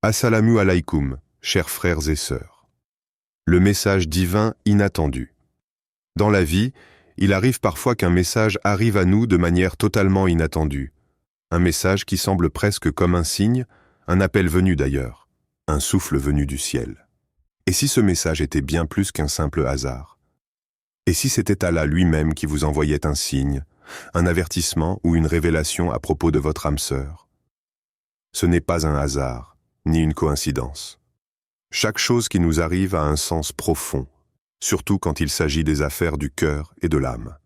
Assalamu alaikum, chers frères et sœurs. Le message divin inattendu. Dans la vie, il arrive parfois qu'un message arrive à nous de manière totalement inattendue. Un message qui semble presque comme un signe, un appel venu d'ailleurs, un souffle venu du ciel. Et si ce message était bien plus qu'un simple hasard? Et si c'était Allah lui-même qui vous envoyait un signe, un avertissement ou une révélation à propos de votre âme sœur? Ce n'est pas un hasard, ni une coïncidence. Chaque chose qui nous arrive a un sens profond, surtout quand il s'agit des affaires du cœur et de l'âme.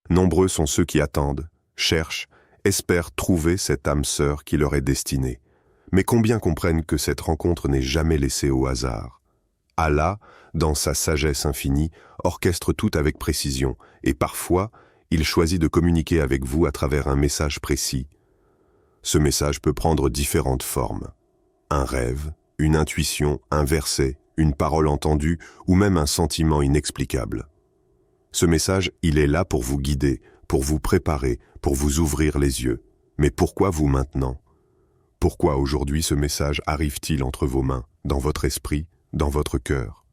Nombreux sont ceux qui attendent, cherchent, espèrent trouver cette âme sœur qui leur est destinée. Mais combien comprennent que cette rencontre n'est jamais laissée au hasard? Allah, dans sa sagesse infinie, orchestre tout avec précision, et parfois, il choisit de communiquer avec vous à travers un message précis. Ce message peut prendre différentes formes. Un rêve, une intuition, un verset, une parole entendue ou même un sentiment inexplicable. Ce message, il est là pour vous guider, pour vous préparer, pour vous ouvrir les yeux. Mais pourquoi vous maintenant? Pourquoi aujourd'hui ce message arrive-t-il entre vos mains, dans votre esprit, dans votre cœur?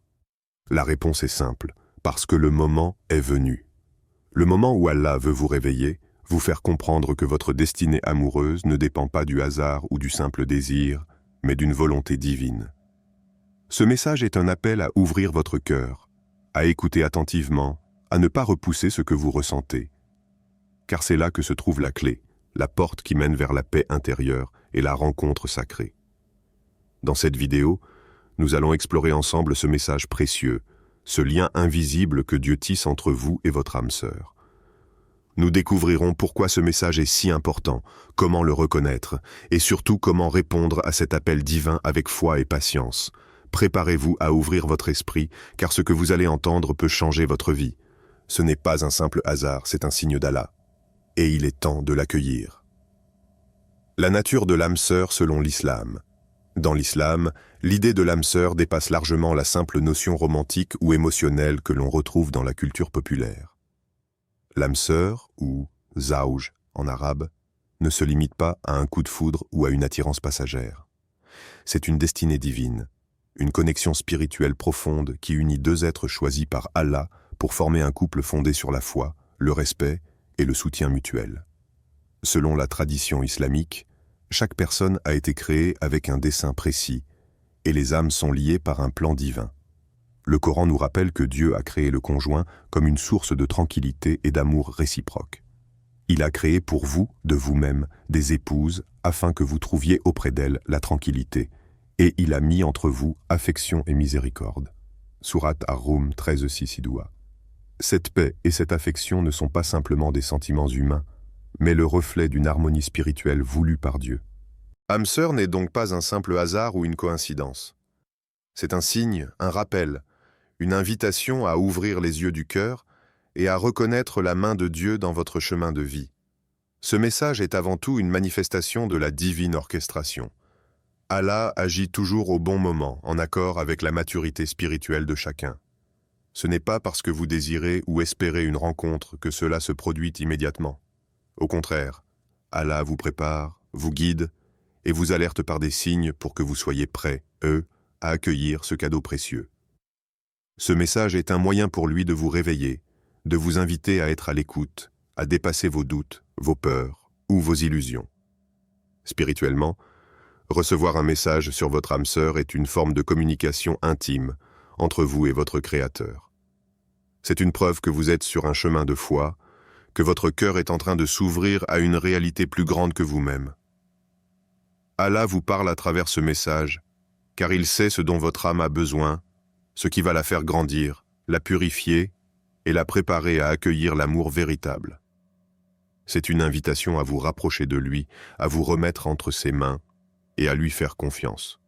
La réponse est simple, parce que le moment est venu. Le moment où Allah veut vous réveiller, vous faire comprendre que votre destinée amoureuse ne dépend pas du hasard ou du simple désir, mais d'une volonté divine. Ce message est un appel à ouvrir votre cœur, à écouter attentivement, à ne pas repousser ce que vous ressentez. Car c'est là que se trouve la clé, la porte qui mène vers la paix intérieure et la rencontre sacrée. Dans cette vidéo, nous allons explorer ensemble ce message précieux, ce lien invisible que Dieu tisse entre vous et votre âme sœur. Nous découvrirons pourquoi ce message est si important, comment le reconnaître, et surtout comment répondre à cet appel divin avec foi et patience. Préparez-vous à ouvrir votre esprit, car ce que vous allez entendre peut changer votre vie. Ce n'est pas un simple hasard, c'est un signe d'Allah. Et il est temps de l'accueillir. La nature de l'âme sœur selon l'islam. Dans l'islam, l'idée de l'âme sœur dépasse largement la simple notion romantique ou émotionnelle que l'on retrouve dans la culture populaire. L'âme sœur, ou zawj en arabe, ne se limite pas à un coup de foudre ou à une attirance passagère. C'est une destinée divine, une connexion spirituelle profonde qui unit deux êtres choisis par Allah pour former un couple fondé sur la foi, le respect et le soutien mutuel. Selon la tradition islamique, chaque personne a été créée avec un dessein précis et les âmes sont liées par un plan divin. Le Coran nous rappelle que Dieu a créé le conjoint comme une source de tranquillité et d'amour réciproque. Il a créé pour vous, de vous-même, des épouses afin que vous trouviez auprès d'elles la tranquillité, et il a mis entre vous affection et miséricorde. Sourate Ar-Rum 13:6-12. Cette paix et cette affection ne sont pas simplement des sentiments humains, mais le reflet d'une harmonie spirituelle voulue par Dieu. Âme sœur n'est donc pas un simple hasard ou une coïncidence. C'est un signe, un rappel, une invitation à ouvrir les yeux du cœur et à reconnaître la main de Dieu dans votre chemin de vie. Ce message est avant tout une manifestation de la divine orchestration. Allah agit toujours au bon moment, en accord avec la maturité spirituelle de chacun. Ce n'est pas parce que vous désirez ou espérez une rencontre que cela se produit immédiatement. Au contraire, Allah vous prépare, vous guide et vous alerte par des signes pour que vous soyez prêts, à accueillir ce cadeau précieux. Ce message est un moyen pour lui de vous réveiller, de vous inviter à être à l'écoute, à dépasser vos doutes, vos peurs ou vos illusions. Spirituellement, recevoir un message sur votre âme sœur est une forme de communication intime entre vous et votre Créateur. C'est une preuve que vous êtes sur un chemin de foi, que votre cœur est en train de s'ouvrir à une réalité plus grande que vous-même. Allah vous parle à travers ce message, car il sait ce dont votre âme a besoin, ce qui va la faire grandir, la purifier et la préparer à accueillir l'amour véritable. C'est une invitation à vous rapprocher de lui, à vous remettre entre ses mains et à lui faire confiance.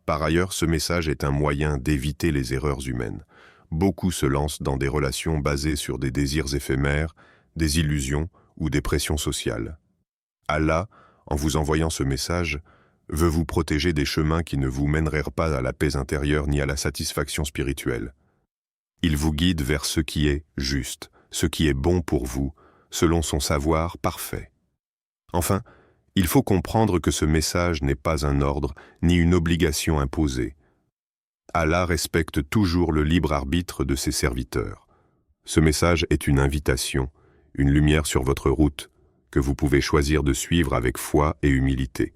Par ailleurs, ce message est un moyen d'éviter les erreurs humaines. Beaucoup se lancent dans des relations basées sur des désirs éphémères, des illusions ou des pressions sociales. Allah, en vous envoyant ce message, veut vous protéger des chemins qui ne vous mèneraient pas à la paix intérieure ni à la satisfaction spirituelle. Il vous guide vers ce qui est juste, ce qui est bon pour vous, selon son savoir parfait. Enfin, Il faut comprendre que ce message n'est pas un ordre ni une obligation imposée. Allah respecte toujours le libre arbitre de ses serviteurs. Ce message est une invitation, une lumière sur votre route, que vous pouvez choisir de suivre avec foi et humilité.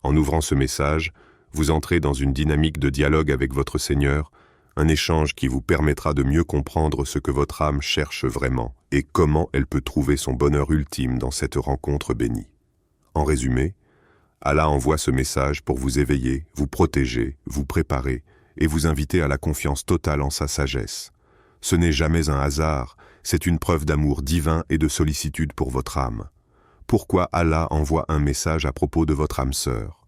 En ouvrant ce message, vous entrez dans une dynamique de dialogue avec votre Seigneur, un échange qui vous permettra de mieux comprendre ce que votre âme cherche vraiment et comment elle peut trouver son bonheur ultime dans cette rencontre bénie. En résumé, Allah envoie ce message pour vous éveiller, vous protéger, vous préparer et vous inviter à la confiance totale en sa sagesse. Ce n'est jamais un hasard, c'est une preuve d'amour divin et de sollicitude pour votre âme. Pourquoi Allah envoie un message à propos de votre âme sœur?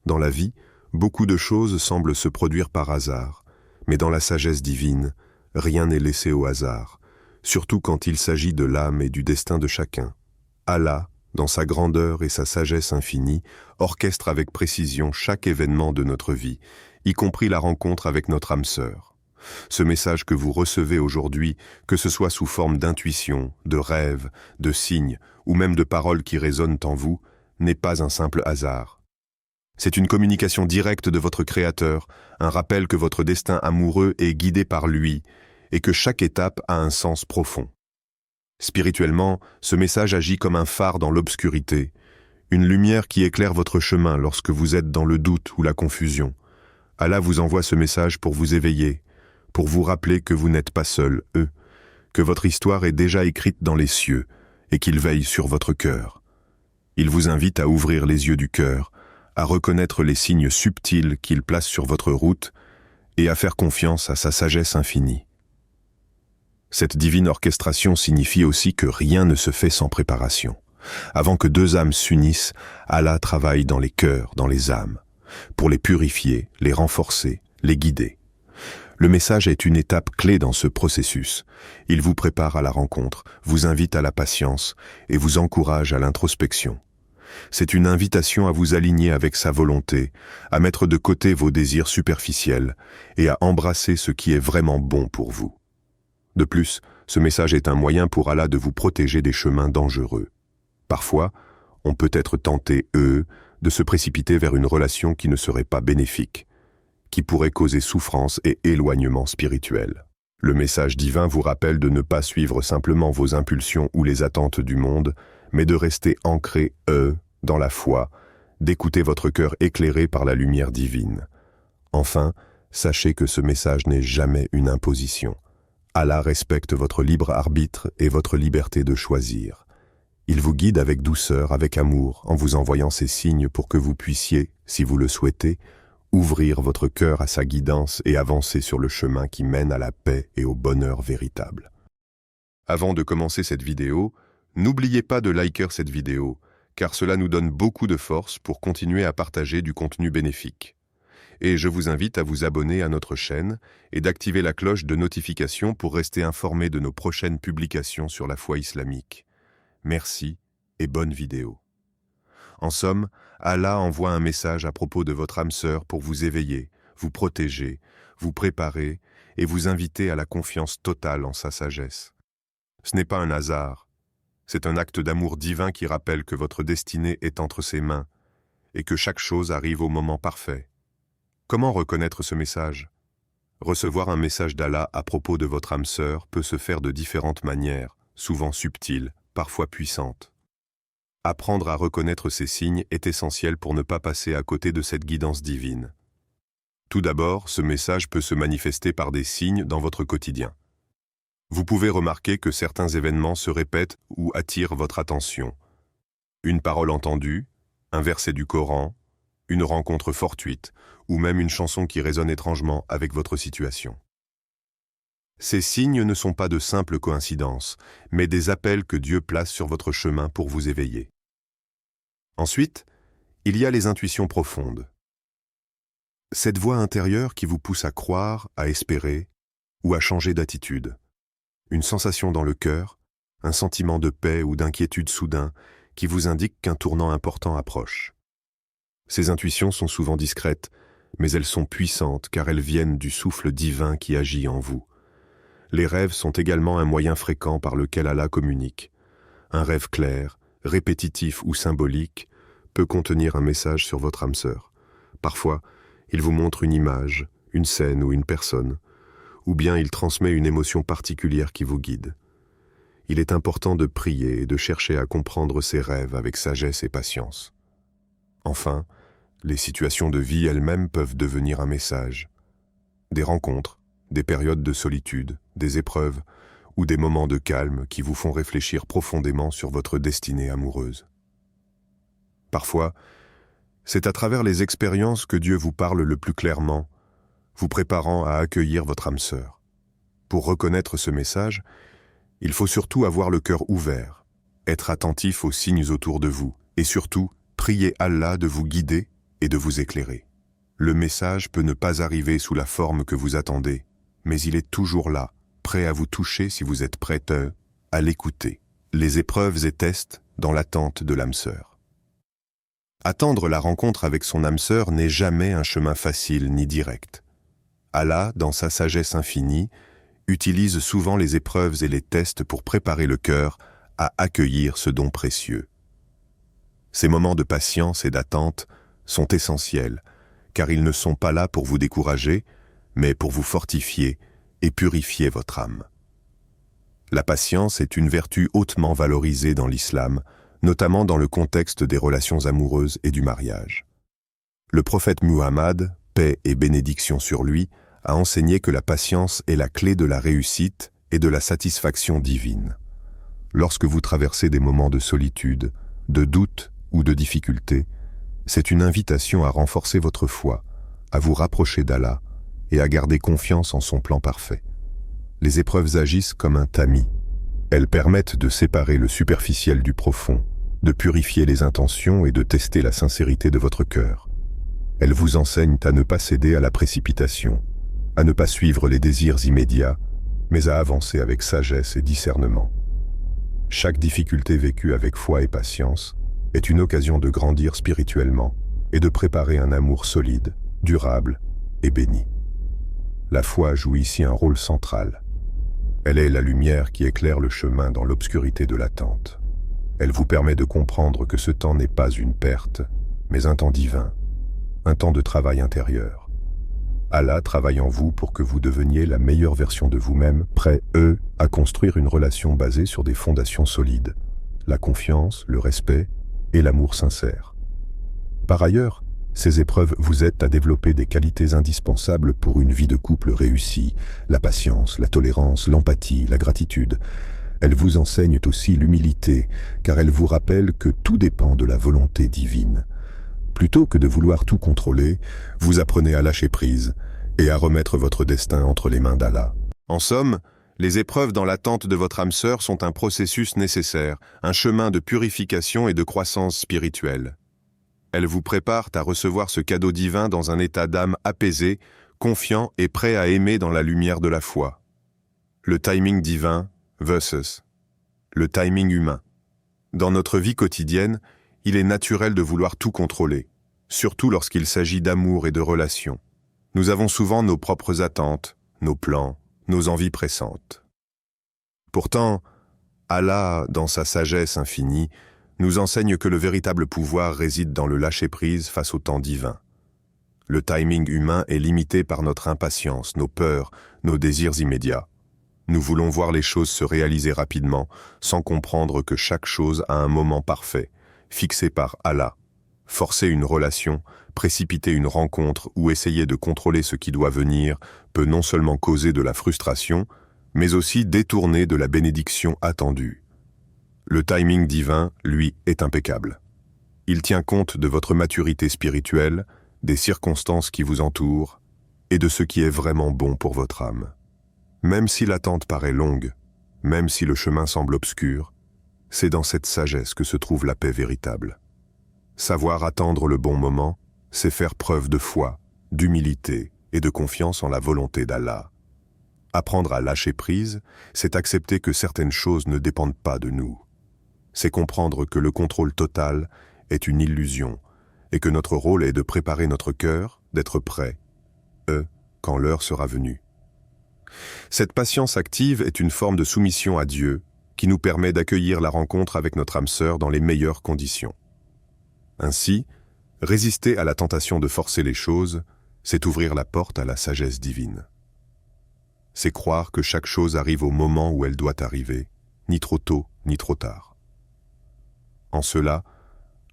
Dans la vie, beaucoup de choses semblent se produire par hasard, mais dans la sagesse divine, rien n'est laissé au hasard, surtout quand il s'agit de l'âme et du destin de chacun. Allah, dans sa grandeur et sa sagesse infinie, orchestre avec précision chaque événement de notre vie, y compris la rencontre avec notre âme sœur. Ce message que vous recevez aujourd'hui, que ce soit sous forme d'intuition, de rêve, de signes, ou même de paroles qui résonnent en vous, n'est pas un simple hasard. C'est une communication directe de votre Créateur, un rappel que votre destin amoureux est guidé par lui, et que chaque étape a un sens profond. Spirituellement, ce message agit comme un phare dans l'obscurité, une lumière qui éclaire votre chemin lorsque vous êtes dans le doute ou la confusion. Allah vous envoie ce message pour vous éveiller, pour vous rappeler que vous n'êtes pas seul, que votre histoire est déjà écrite dans les cieux et qu'il veille sur votre cœur. Il vous invite à ouvrir les yeux du cœur, à reconnaître les signes subtils qu'il place sur votre route et à faire confiance à sa sagesse infinie. Cette divine orchestration signifie aussi que rien ne se fait sans préparation. Avant que deux âmes s'unissent, Allah travaille dans les cœurs, dans les âmes, pour les purifier, les renforcer, les guider. Le message est une étape clé dans ce processus. Il vous prépare à la rencontre, vous invite à la patience et vous encourage à l'introspection. C'est une invitation à vous aligner avec sa volonté, à mettre de côté vos désirs superficiels et à embrasser ce qui est vraiment bon pour vous. De plus, ce message est un moyen pour Allah de vous protéger des chemins dangereux. Parfois, on peut être tenté, de se précipiter vers une relation qui ne serait pas bénéfique, qui pourrait causer souffrance et éloignement spirituel. Le message divin vous rappelle de ne pas suivre simplement vos impulsions ou les attentes du monde, mais de rester ancré, dans la foi, d'écouter votre cœur éclairé par la lumière divine. Enfin, sachez que ce message n'est jamais une imposition. Allah respecte votre libre arbitre et votre liberté de choisir. Il vous guide avec douceur, avec amour, en vous envoyant ces signes pour que vous puissiez, si vous le souhaitez, ouvrir votre cœur à sa guidance et avancer sur le chemin qui mène à la paix et au bonheur véritable. Avant de commencer cette vidéo, n'oubliez pas de liker cette vidéo, car cela nous donne beaucoup de force pour continuer à partager du contenu bénéfique. Et je vous invite à vous abonner à notre chaîne et d'activer la cloche de notification pour rester informé de nos prochaines publications sur la foi islamique. Merci et bonne vidéo. En somme, Allah envoie un message à propos de votre âme sœur pour vous éveiller, vous protéger, vous préparer et vous inviter à la confiance totale en sa sagesse. Ce n'est pas un hasard, c'est un acte d'amour divin qui rappelle que votre destinée est entre ses mains et que chaque chose arrive au moment parfait. Comment reconnaître ce message? Recevoir un message d'Allah à propos de votre âme sœur peut se faire de différentes manières, souvent subtiles, parfois puissantes. Apprendre à reconnaître ces signes est essentiel pour ne pas passer à côté de cette guidance divine. Tout d'abord, ce message peut se manifester par des signes dans votre quotidien. Vous pouvez remarquer que certains événements se répètent ou attirent votre attention. Une parole entendue, un verset du Coran, une rencontre fortuite, ou même une chanson qui résonne étrangement avec votre situation. Ces signes ne sont pas de simples coïncidences, mais des appels que Dieu place sur votre chemin pour vous éveiller. Ensuite, il y a les intuitions profondes. Cette voix intérieure qui vous pousse à croire, à espérer, ou à changer d'attitude. Une sensation dans le cœur, un sentiment de paix ou d'inquiétude soudain qui vous indique qu'un tournant important approche. Ces intuitions sont souvent discrètes, mais elles sont puissantes car elles viennent du souffle divin qui agit en vous. Les rêves sont également un moyen fréquent par lequel Allah communique. Un rêve clair, répétitif ou symbolique peut contenir un message sur votre âme sœur. Parfois, il vous montre une image, une scène ou une personne, ou bien il transmet une émotion particulière qui vous guide. Il est important de prier et de chercher à comprendre ces rêves avec sagesse et patience. Enfin, les situations de vie elles-mêmes peuvent devenir un message. Des rencontres, des périodes de solitude, des épreuves ou des moments de calme qui vous font réfléchir profondément sur votre destinée amoureuse. Parfois, c'est à travers les expériences que Dieu vous parle le plus clairement, vous préparant à accueillir votre âme sœur. Pour reconnaître ce message, il faut surtout avoir le cœur ouvert, être attentif aux signes autour de vous et surtout prier Allah de vous guider et de vous éclairer. Le message peut ne pas arriver sous la forme que vous attendez, mais il est toujours là, prêt à vous toucher si vous êtes prête à l'écouter. Les épreuves et tests dans l'attente de l'âme sœur. Attendre la rencontre avec son âme sœur n'est jamais un chemin facile ni direct. Allah, dans sa sagesse infinie, utilise souvent les épreuves et les tests pour préparer le cœur à accueillir ce don précieux. Ces moments de patience et d'attente sont essentiels, car ils ne sont pas là pour vous décourager, mais pour vous fortifier et purifier votre âme. La patience est une vertu hautement valorisée dans l'islam, notamment dans le contexte des relations amoureuses et du mariage. Le prophète Muhammad, paix et bénédiction sur lui, a enseigné que la patience est la clé de la réussite et de la satisfaction divine. Lorsque vous traversez des moments de solitude, de doute ou de difficulté, c'est une invitation à renforcer votre foi, à vous rapprocher d'Allah et à garder confiance en son plan parfait. Les épreuves agissent comme un tamis. Elles permettent de séparer le superficiel du profond, de purifier les intentions et de tester la sincérité de votre cœur. Elles vous enseignent à ne pas céder à la précipitation, à ne pas suivre les désirs immédiats, mais à avancer avec sagesse et discernement. Chaque difficulté vécue avec foi et patience est une occasion de grandir spirituellement et de préparer un amour solide, durable et béni. La foi joue ici un rôle central. Elle est la lumière qui éclaire le chemin dans l'obscurité de l'attente. Elle vous permet de comprendre que ce temps n'est pas une perte, mais un temps divin, un temps de travail intérieur. Allah travaille en vous pour que vous deveniez la meilleure version de vous-même, prêt, à construire une relation basée sur des fondations solides, la confiance, le respect et l'amour sincère. Par ailleurs, ces épreuves vous aident à développer des qualités indispensables pour une vie de couple réussie, la patience, la tolérance, l'empathie, la gratitude. Elles vous enseignent aussi l'humilité, car elles vous rappellent que tout dépend de la volonté divine. Plutôt que de vouloir tout contrôler, vous apprenez à lâcher prise et à remettre votre destin entre les mains d'Allah. En somme, les épreuves dans l'attente de votre âme sœur sont un processus nécessaire, un chemin de purification et de croissance spirituelle. Elles vous préparent à recevoir ce cadeau divin dans un état d'âme apaisé, confiant et prêt à aimer dans la lumière de la foi. Le timing divin versus le timing humain. Dans notre vie quotidienne, il est naturel de vouloir tout contrôler, surtout lorsqu'il s'agit d'amour et de relations. Nous avons souvent nos propres attentes, nos plans, nos envies pressantes. Pourtant, Allah, dans sa sagesse infinie, nous enseigne que le véritable pouvoir réside dans le lâcher-prise face au temps divin. Le timing humain est limité par notre impatience, nos peurs, nos désirs immédiats. Nous voulons voir les choses se réaliser rapidement, sans comprendre que chaque chose a un moment parfait, fixé par Allah. Forcer une relation, précipiter une rencontre ou essayer de contrôler ce qui doit venir peut non seulement causer de la frustration, mais aussi détourner de la bénédiction attendue. Le timing divin, lui, est impeccable. Il tient compte de votre maturité spirituelle, des circonstances qui vous entourent et de ce qui est vraiment bon pour votre âme. Même si l'attente paraît longue, même si le chemin semble obscur, c'est dans cette sagesse que se trouve la paix véritable. Savoir attendre le bon moment, c'est faire preuve de foi, d'humilité et de confiance en la volonté d'Allah. Apprendre à lâcher prise, c'est accepter que certaines choses ne dépendent pas de nous. C'est comprendre que le contrôle total est une illusion et que notre rôle est de préparer notre cœur, d'être prêt, quand l'heure sera venue. Cette patience active est une forme de soumission à Dieu qui nous permet d'accueillir la rencontre avec notre âme sœur dans les meilleures conditions. Ainsi, résister à la tentation de forcer les choses, c'est ouvrir la porte à la sagesse divine. C'est croire que chaque chose arrive au moment où elle doit arriver, ni trop tôt, ni trop tard. En cela,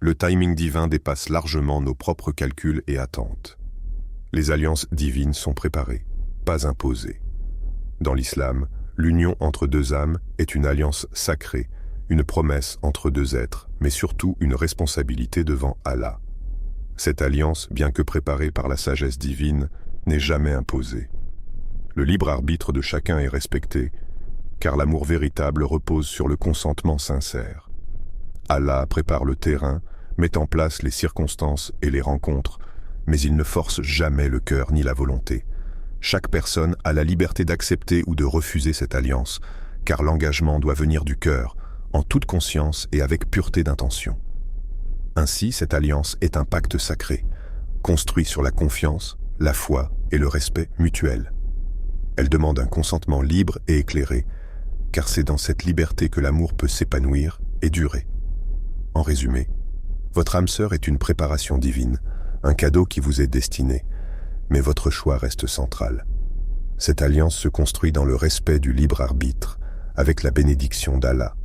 le timing divin dépasse largement nos propres calculs et attentes. Les alliances divines sont préparées, pas imposées. Dans l'islam, l'union entre deux âmes est une alliance sacrée, une promesse entre deux êtres, mais surtout une responsabilité devant Allah. Cette alliance, bien que préparée par la sagesse divine, n'est jamais imposée. Le libre arbitre de chacun est respecté, car l'amour véritable repose sur le consentement sincère. Allah prépare le terrain, met en place les circonstances et les rencontres, mais il ne force jamais le cœur ni la volonté. Chaque personne a la liberté d'accepter ou de refuser cette alliance, car l'engagement doit venir du cœur, en toute conscience et avec pureté d'intention. Ainsi, cette alliance est un pacte sacré, construit sur la confiance, la foi et le respect mutuel. Elle demande un consentement libre et éclairé, car c'est dans cette liberté que l'amour peut s'épanouir et durer. En résumé, votre âme sœur est une préparation divine, un cadeau qui vous est destiné, mais votre choix reste central. Cette alliance se construit dans le respect du libre arbitre, avec la bénédiction d'Allah.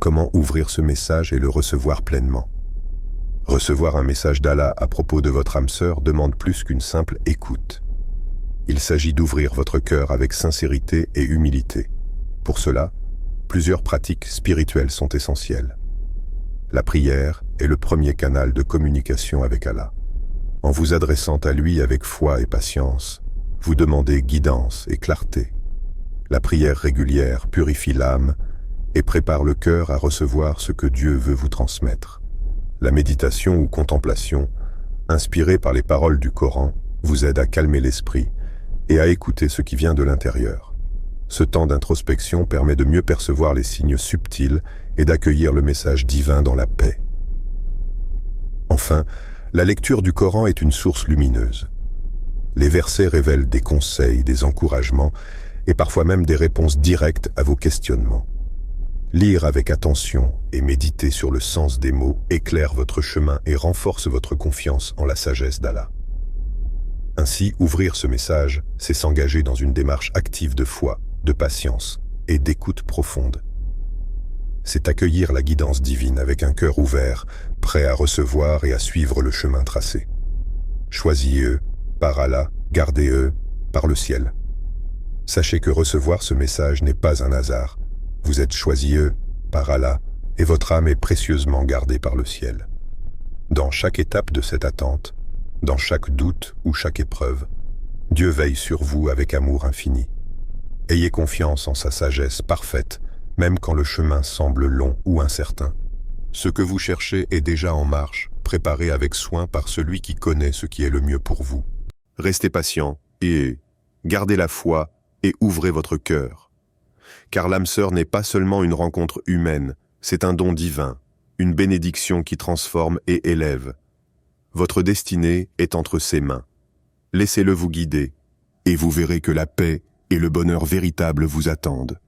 Comment ouvrir ce message et le recevoir pleinement? Recevoir un message d'Allah à propos de votre âme sœur demande plus qu'une simple écoute. Il s'agit d'ouvrir votre cœur avec sincérité et humilité. Pour cela, plusieurs pratiques spirituelles sont essentielles. La prière est le premier canal de communication avec Allah. En vous adressant à lui avec foi et patience, vous demandez guidance et clarté. La prière régulière purifie l'âme et prépare le cœur à recevoir ce que Dieu veut vous transmettre. La méditation ou contemplation, inspirée par les paroles du Coran, vous aide à calmer l'esprit et à écouter ce qui vient de l'intérieur. Ce temps d'introspection permet de mieux percevoir les signes subtils et d'accueillir le message divin dans la paix. Enfin, la lecture du Coran est une source lumineuse. Les versets révèlent des conseils, des encouragements et parfois même des réponses directes à vos questionnements. Lire avec attention et méditer sur le sens des mots éclaire votre chemin et renforce votre confiance en la sagesse d'Allah. Ainsi, ouvrir ce message, c'est s'engager dans une démarche active de foi, de patience et d'écoute profonde. C'est accueillir la guidance divine avec un cœur ouvert, prêt à recevoir et à suivre le chemin tracé. Choisis-eux, par Allah, gardez-eux, par le ciel. Sachez que recevoir ce message n'est pas un hasard. Vous êtes choisis-eux, par Allah, et votre âme est précieusement gardée par le ciel. Dans chaque étape de cette attente, dans chaque doute ou chaque épreuve, Dieu veille sur vous avec amour infini. Ayez confiance en sa sagesse parfaite, même quand le chemin semble long ou incertain. Ce que vous cherchez est déjà en marche, préparé avec soin par celui qui connaît ce qui est le mieux pour vous. Restez patient et gardez la foi et ouvrez votre cœur. Car l'âme sœur n'est pas seulement une rencontre humaine, c'est un don divin, une bénédiction qui transforme et élève. Votre destinée est entre ses mains. Laissez-le vous guider, et vous verrez que la paix et le bonheur véritable vous attendent.